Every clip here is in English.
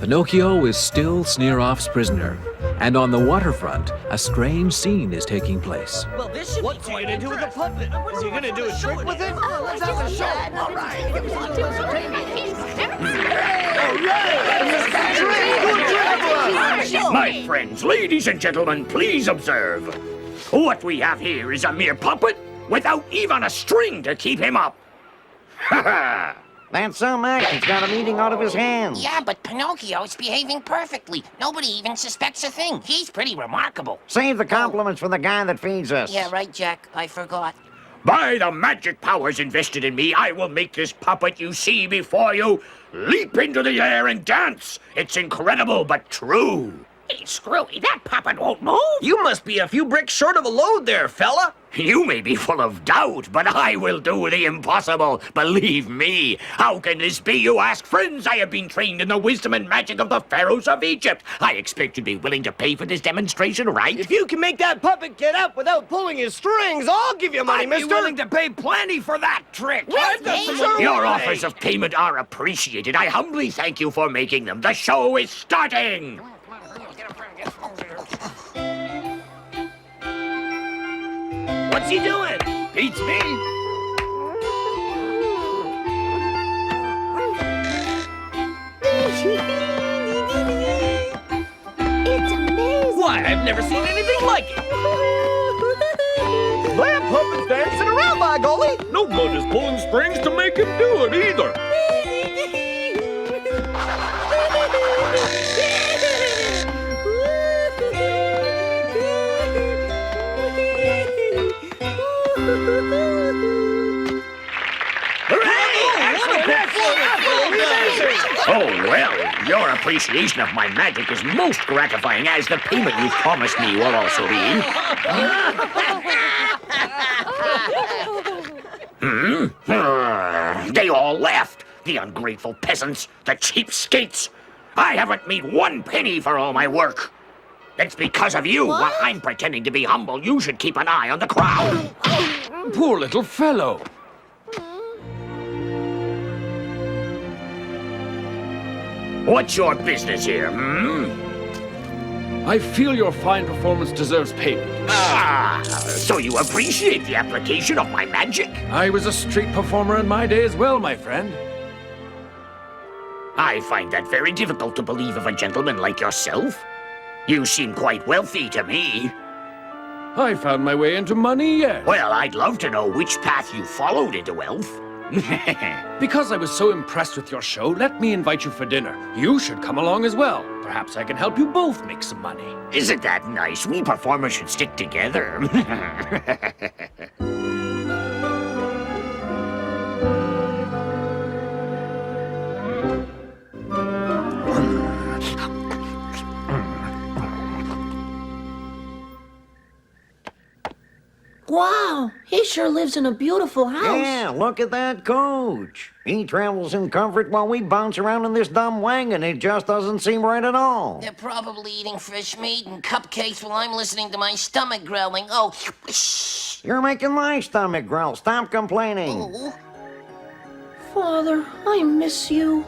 Pinocchio is still Sneeroff's prisoner, and on the waterfront, a strange scene is taking place. Well, this should What's he gonna do with the puppet? Is he gonna do a trick with it? Oh, Let's have a show. All right. My friends, ladies and gentlemen, please observe. What we have here is a mere puppet without even a string to keep him up. Ha ha! That's some act. He's got him eating out of his hands. Yeah, but Pinocchio's behaving perfectly. Nobody even suspects a thing. He's pretty remarkable. Save the compliments for the guy that feeds us. Yeah, right, Jack. I forgot. By the magic powers invested in me, I will make this puppet you see before you leap into the air and dance. It's incredible, but true. Hey, Screwy, that puppet won't move. You must be a few bricks short of a load there, fella. You may be full of doubt, but I will do the impossible. Believe me. How can this be, you ask? Friends, I have been trained in the wisdom and magic of the pharaohs of Egypt. I expect you'd be willing to pay for this demonstration, right? If you can make that puppet get up without pulling his strings, I'll give you money, mister. I'd be willing to pay plenty for that trick. Your offers of payment are appreciated. I humbly thank you for making them. The show is starting. What's he doing? Beats me. It's amazing. Why, I've never seen anything like it. That puppet's dancing around, by golly. Nobody's pulling strings to make him do it either. Oh, well, your appreciation of my magic is most gratifying, as the payment you've promised me will also be. They all left. The ungrateful peasants, the cheap skates. I haven't made 1 penny for all my work. It's because of you. While I'm pretending to be humble, you should keep an eye on the crowd. Poor little fellow. What's your business here, I feel your fine performance deserves payment. Ah, so you appreciate the application of my magic? I was a street performer in my day as well, my friend. I find that very difficult to believe of a gentleman like yourself. You seem quite wealthy to me. I found my way into money, yes. Well, I'd love to know which path you followed into wealth. Because I was so impressed with your show, let me invite you for dinner. You should come along as well. Perhaps I can help you both make some money. Isn't that nice? We performers should stick together. Wow, he sure lives in a beautiful house. Yeah, look at that coach. He travels in comfort while we bounce around in this dumb wagon. It just doesn't seem right at all. They're probably eating fresh meat and cupcakes while I'm listening to my stomach growling. Oh, shh. You're making my stomach growl. Stop complaining. Oh. Father, I miss you.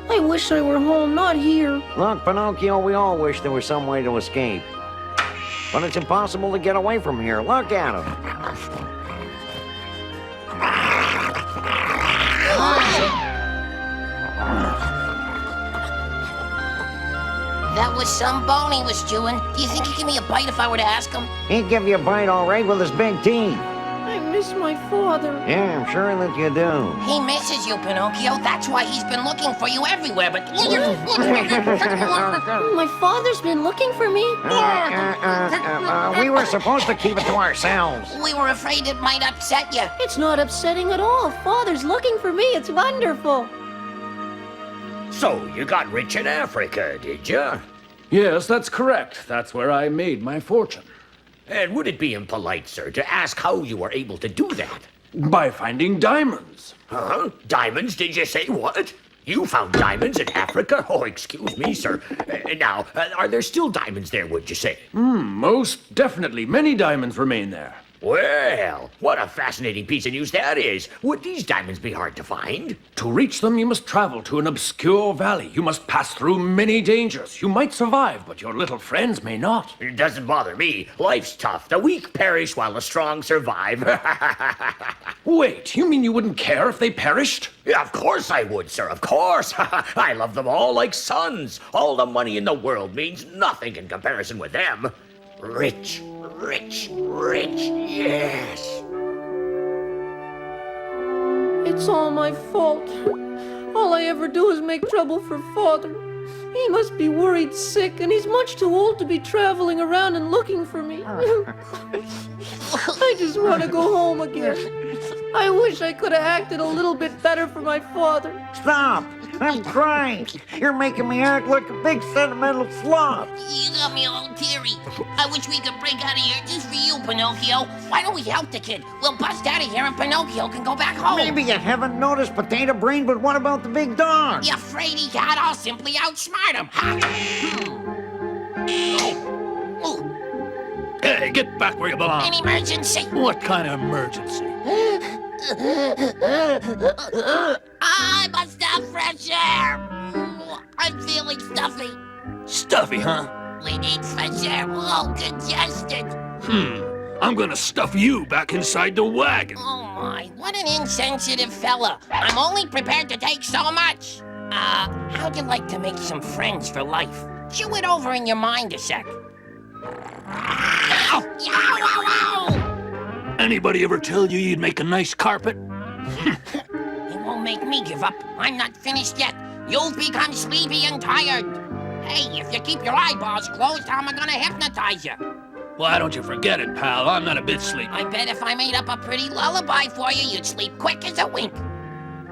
I wish I were home, not here. Look, Pinocchio, we all wish there was some way to escape. But it's impossible to get away from here. Look at him. That was some bone he was chewing. Do you think he'd give me a bite if I were to ask him? He'd give you a bite all right with his big teeth. I miss my father. Yeah, I'm sure that you do. He misses you, Pinocchio. That's why he's been looking for you everywhere, but... My father's been looking for me. We were supposed to keep it to ourselves. We were afraid it might upset you. It's not upsetting at all. Father's looking for me. It's wonderful. So, you got rich in Africa, did you? Yes, that's correct. That's where I made my fortune. And would it be impolite, sir, to ask how you were able to do that? By finding diamonds. Huh? Diamonds, did you say? What? You found diamonds in Africa? Oh, excuse me, sir. Now, are there still diamonds there, would you say? Most definitely. Many diamonds remain there. Well, what a fascinating piece of news that is. Would these diamonds be hard to find? To reach them, you must travel to an obscure valley. You must pass through many dangers. You might survive, but your little friends may not. It doesn't bother me. Life's tough. The weak perish while the strong survive. Wait, you mean you wouldn't care if they perished? Yeah, of course I would, sir, of course. I love them all like sons. All the money in the world means nothing in comparison with them. Rich, rich, rich, yes. It's all my fault. All I ever do is make trouble for Father. He must be worried sick, and he's much too old to be traveling around and looking for me. I just want to go home again. I wish I could have acted a little bit better for my father. Stop! I'm crying. You're making me act like a big sentimental slob. You got me all teary. I wish we could break out of here just for you, Pinocchio. Why don't we help the kid? We'll bust out of here and Pinocchio can go back home. Maybe you haven't noticed, Potato Brain, but what about the big dog? You fraidy cat, I'll simply outsmart him. Ha! Oh. Hey, get back where you belong. An emergency. What kind of emergency? I must have fresh air. I'm feeling stuffy. Stuffy, huh? We need fresh air. Oh, congested. I'm gonna stuff you back inside the wagon. Oh my, what an insensitive fella. I'm only prepared to take so much. How'd you like to make some friends for life? Chew it over in your mind a sec. Ow! Ow, ow, ow! Anybody ever tell you you'd make a nice carpet? It won't make me give up. I'm not finished yet. You've become sleepy and tired. Hey, if you keep your eyeballs closed, how am I gonna hypnotize you? Why don't you forget it, pal? I'm not a bit sleepy. I bet if I made up a pretty lullaby for you, you'd sleep quick as a wink.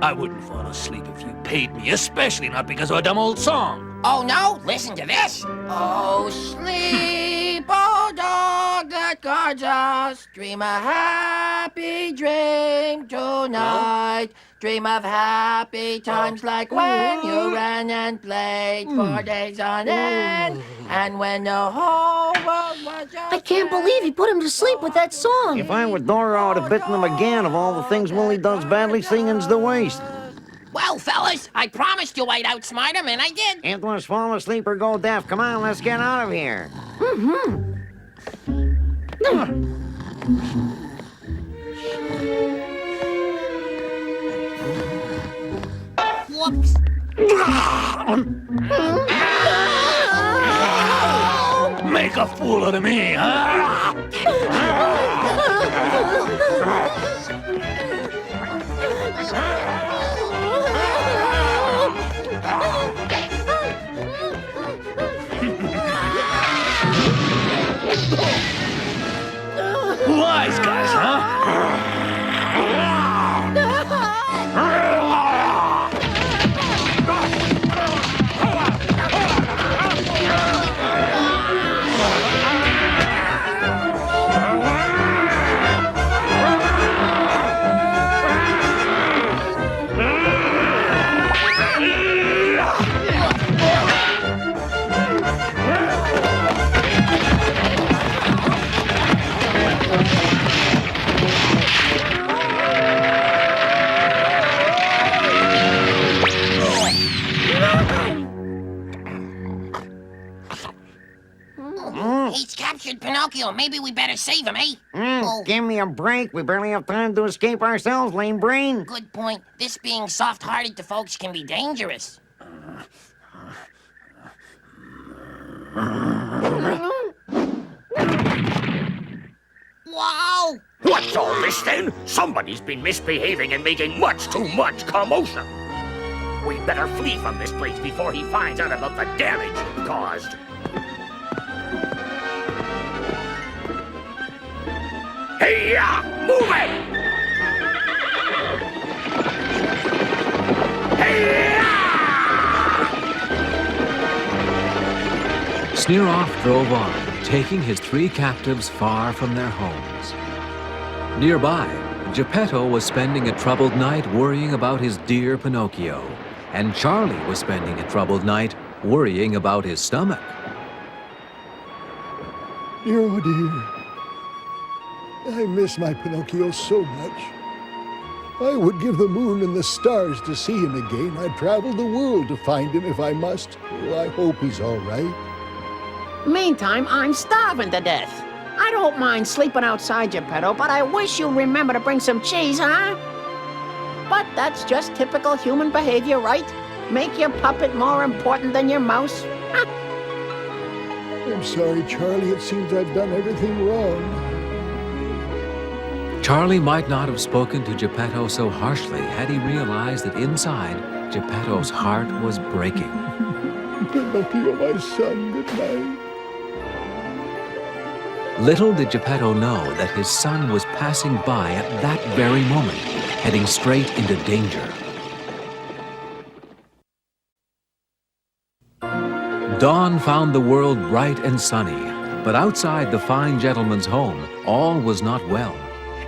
I wouldn't fall asleep if you paid me, especially not because of a dumb old song. Oh no, listen to this. Oh, sleep, oh dog that guards us. Dream a happy dream tonight. Dream of happy times like when you ran and played for days on end. And when the whole world was your I can't believe he put him to sleep with that song. If I were Dora, I would have bitten him again. Of all the things Willie does badly, singing's the worst. Well, fellas, I promised you I'd outsmart him, and I did. Antoine's fall asleep or go deaf. Come on, let's get out of here. Whoops. Make a fool out of me, huh? Wise guys, huh? He's captured Pinocchio. Maybe we better save him, eh? Oh, Give me a break. We barely have time to escape ourselves, lame brain. good point. This being soft-hearted to folks can be dangerous. Wow! What's all this then? Somebody's been misbehaving and making much too much commotion. We better flee from this place before he finds out about the damage caused. Hey-ya! Move it! Hey-ya! Sneeroff drove on, taking his three captives far from their homes. Nearby, Geppetto was spending a troubled night worrying about his dear Pinocchio, and Charlie was spending a troubled night worrying about his stomach. Oh, dear. I miss my Pinocchio so much. I would give the moon and the stars to see him again. I'd travel the world to find him if I must. Oh, I hope he's all right. Meantime, I'm starving to death. I don't mind sleeping outside, Geppetto, but I wish you'd remember to bring some cheese, huh? But that's just typical human behavior, right? Make your puppet more important than your mouse? I'm sorry, Charlie. It seems I've done everything wrong. Charlie might not have spoken to Geppetto so harshly had he realized that inside, Geppetto's heart was breaking. Pinocchio, my son, good night. Little did Geppetto know that his son was passing by at that very moment, heading straight into danger. Dawn found the world bright and sunny, but outside the fine gentleman's home, all was not well.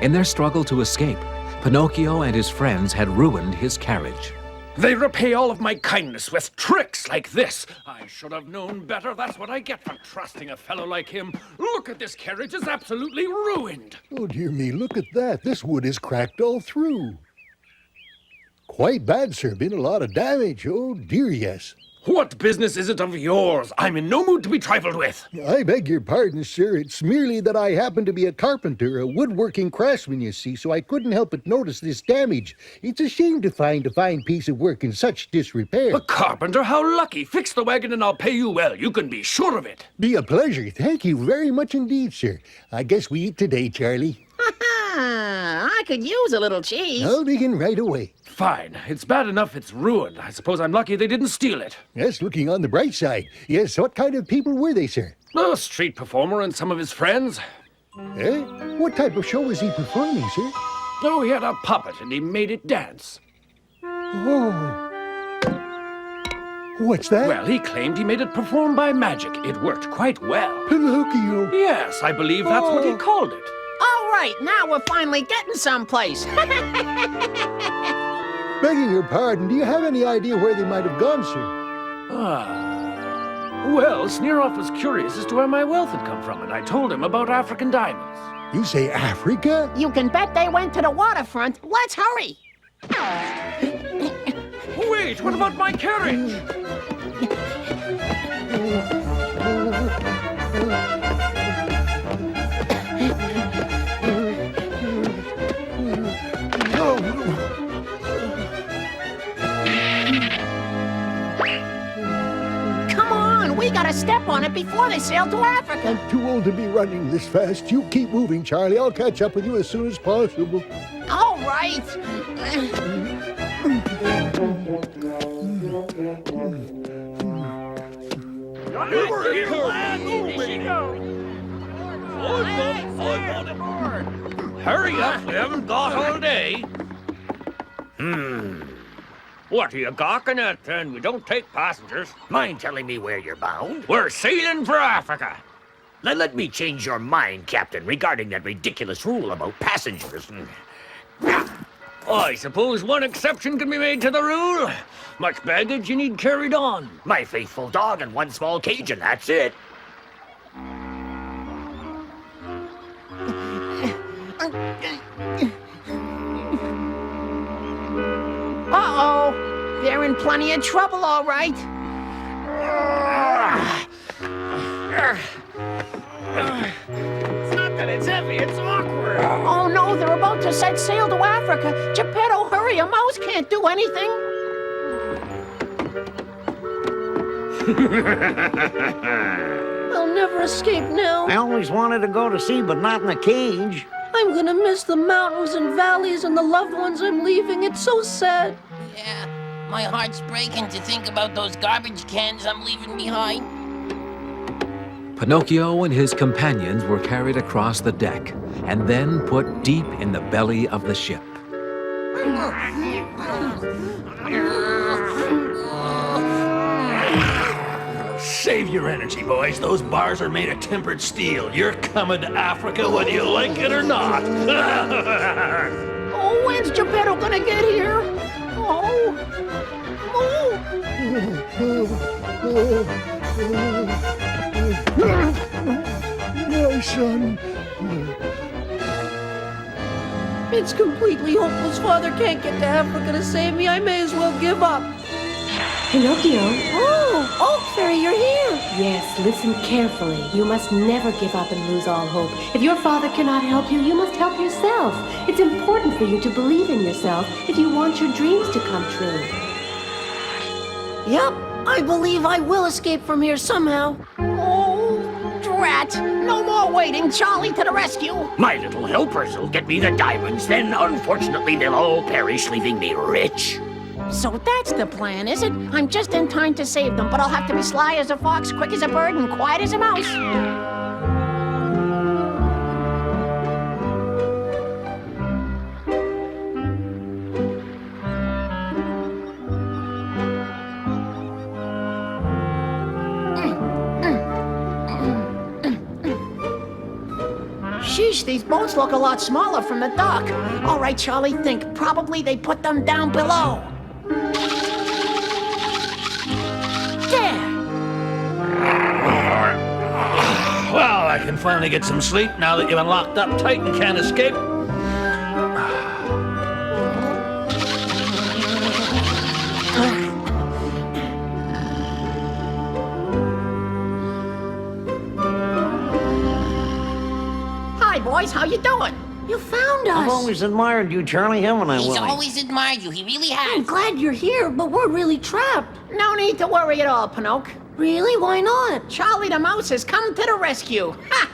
In their struggle to escape, Pinocchio and his friends had ruined his carriage. They repay all of my kindness with tricks like this. I should have known better. That's what I get for trusting a fellow like him. Look at this carriage. It's absolutely ruined. Oh, dear me, look at that. This wood is cracked all through. Quite bad, sir. Been a lot of damage. Oh, dear, yes. What business is it of yours? I'm in no mood to be trifled with. I beg your pardon, sir. It's merely that I happen to be a carpenter, a woodworking craftsman, you see, so I couldn't help but notice this damage. It's a shame to find a fine piece of work in such disrepair. A carpenter? How lucky. Fix the wagon and I'll pay you well. You can be sure of it. Be a pleasure. Thank you very much indeed, sir. I guess we eat today, Charlie. I could use a little cheese. I'll begin right away. Fine. It's bad enough it's ruined. I suppose I'm lucky they didn't steal it. Yes, looking on the bright side. Yes, what kind of people were they, sir? A street performer and some of his friends. Eh? What type of show was he performing, sir? Oh, he had a puppet and he made it dance. Oh. What's that? Well, he claimed he made it perform by magic. It worked quite well. Pinocchio. Yes, I believe that's what he called it. All right, now we're finally getting someplace. Begging your pardon, do you have any idea where they might have gone, sir? Well, Sneeroff was curious as to where my wealth had come from, and I told him about African diamonds. You say Africa? You can bet they went to the waterfront. Let's hurry. Wait, what about my carriage? We gotta step on it before they sail to Africa. I'm too old to be running this fast. You keep moving, Charlie. I'll catch up with you as soon as possible. All right. Hurry up, we haven't got all day. What are you gawking at, then? We don't take passengers. Mind telling me where you're bound? We're sailing for Africa. Then let me change your mind, Captain, regarding that ridiculous rule about passengers. I suppose one exception can be made to the rule. Much baggage you need carried on. My faithful dog and one small cage, and that's it. Uh-oh. They're in plenty of trouble, all right. It's not that it's heavy, it's awkward. Oh, no, they're about to set sail to Africa. Geppetto, hurry, a mouse can't do anything. I'll never escape now. I always wanted to go to sea, but not in a cage. I'm gonna miss the mountains and valleys and the loved ones I'm leaving. It's so sad. Yeah, my heart's breaking to think about those garbage cans I'm leaving behind. Pinocchio and his companions were carried across the deck and then put deep in the belly of the ship. Save your energy, boys. Those bars are made of tempered steel. You're coming to Africa whether you like it or not. Oh, when's Geppetto gonna get here? Oh. My son. It's completely hopeless. Father can't get to Africa to save me. I may as well give up. Pinocchio. Oh, Fairy, you're here. Yes, listen carefully. You must never give up and lose all hope. If your father cannot help you, you must help yourself. It's important for you to believe in yourself if you want your dreams to come true. Yep, I believe I will escape from here somehow. Oh, drat. No more waiting. Charlie to the rescue. My little helpers will get me the diamonds, then unfortunately they'll all perish, leaving me rich. So that's the plan, is it? I'm just in time to save them, but I'll have to be sly as a fox, quick as a bird, and quiet as a mouse. Sheesh, these boats look a lot smaller from the dock. All right, Charlie, think. Probably they put them down below. There! Well, I can finally get some sleep now that you've been locked up tight and can't escape. Hi, boys. How you doing? You found us. I've always admired you, Charlie, haven't I, He's Willie? always admired you. He really I'm has. glad you're here, but we're really trapped. No need to worry at all, Pinocchio. Really? Why not? Charlie the Mouse has come to the rescue. Ha!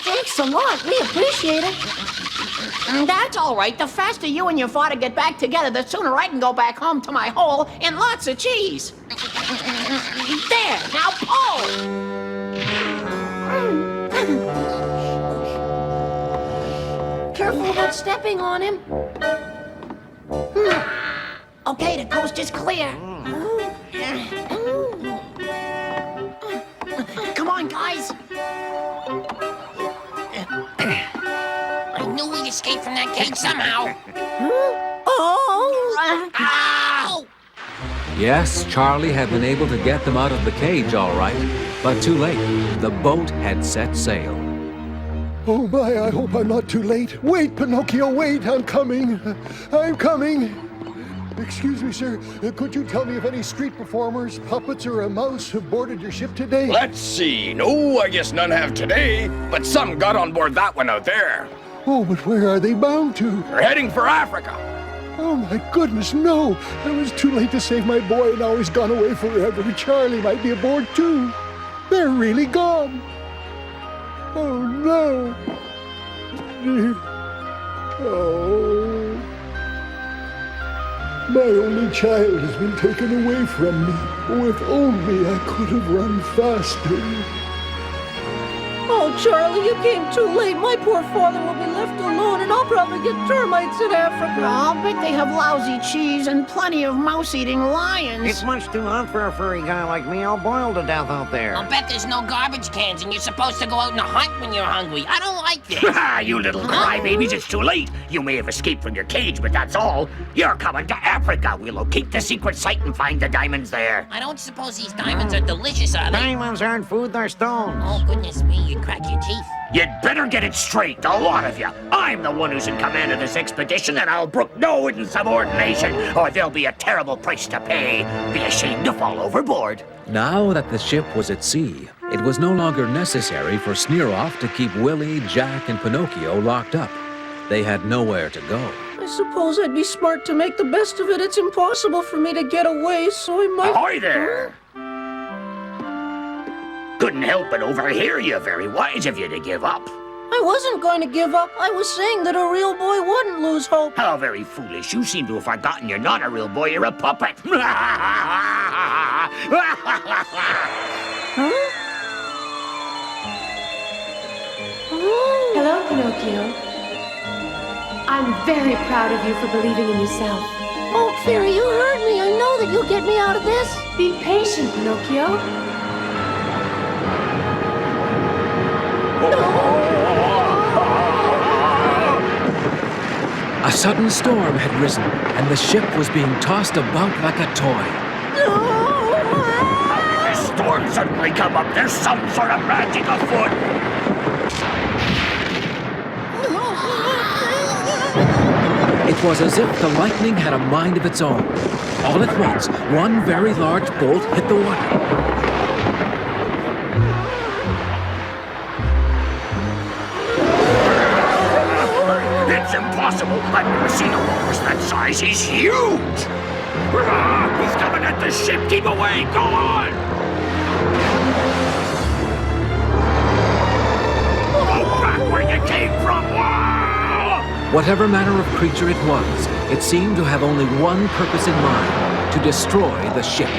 Thanks a lot. We appreciate it. That's all right. The faster you and your father get back together, the sooner I can go back home to my hole and lots of cheese. There, now pull. Careful about stepping on him. Okay, the coast is clear. Come on, guys. I knew we'd escape from that cage somehow. Oh! Ow! Yes, Charlie had been able to get them out of the cage all right, but too late. The boat had set sail. Oh my, I hope I'm not too late. Wait, Pinocchio, wait, I'm coming. I'm coming. Excuse me, sir. Could you tell me if any street performers, puppets, or a mouse have boarded your ship today? Let's see. No, I guess none have today, but some got on board that one out there. Oh, but where are they bound to? They're heading for Africa. Oh my goodness, no! I was too late to save my boy, and now he's gone away forever. Charlie might be aboard too. They're really gone. Oh no! Oh. My only child has been taken away from me. Oh, if only I could have run faster. Oh, Charlie, you came too late. My poor father will be left alone, and I'll probably get termites in Africa. I'll bet they have lousy cheese and plenty of mouse-eating lions. It's much too hot for a furry guy like me. I'll boil to death out there. I'll bet there's no garbage cans, and you're supposed to go out and hunt when you're hungry. I don't like this. You little crybabies, it's too late. You may have escaped from your cage, but that's all. You're coming to Africa. We'll locate the secret site and find the diamonds there. I don't suppose these diamonds are delicious, are they? Diamonds aren't food, they're stones. Oh, goodness me, you crack your teeth. You'd better get it straight, the lot of you. I'm the one who's in command of this expedition, and I'll brook no insubordination, or there'll be a terrible price to pay. Be ashamed to fall overboard. Now that the ship was at sea, it was no longer necessary for Sneeroff to keep Willie, Jack, and Pinocchio locked up. They had nowhere to go. I suppose I'd be smart to make the best of it. It's impossible for me to get away, so I might... Ahoy there! Couldn't help but overhear you. Very wise of you to give up. I wasn't going to give up. I was saying that a real boy wouldn't lose hope. How very foolish. You seem to have forgotten you're not a real boy, you're a puppet. Huh? Oh. Hello, Pinocchio. I'm very proud of you for believing in yourself. Oh, Fairy, you heard me. I know that you'll get me out of this. Be patient, Pinocchio. A sudden storm had risen, and the ship was being tossed about like a toy. How did this storm suddenly come up? There's some sort of magic afoot. It was as if the lightning had a mind of its own. All at once, one very large bolt hit the water. It's impossible. I've never seen a walrus that size. He's huge. He's coming at the ship. Keep away. Go on. Go back where you came from. Wow! Whatever manner of creature it was, it seemed to have only one purpose in mind: to destroy the ship.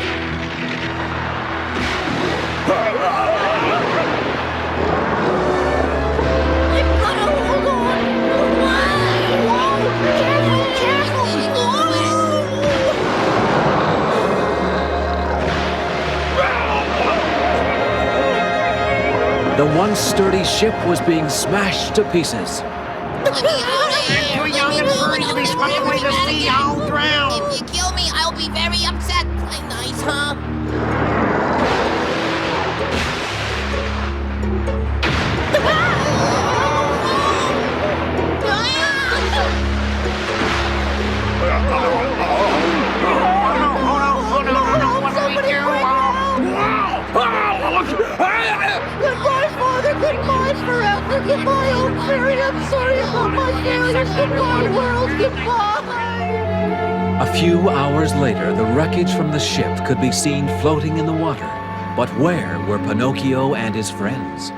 The once sturdy ship was being smashed to pieces. Too young and furry to be swept away to sea. I'll drown. If you kill me, I'll be very upset. Play nice, huh? Goodbye, Father. Goodbye forever. Goodbye, old fairy. I'm sorry about my failures. Goodbye, world. Goodbye. A few hours later, the wreckage from the ship could be seen floating in the water. But where were Pinocchio and his friends?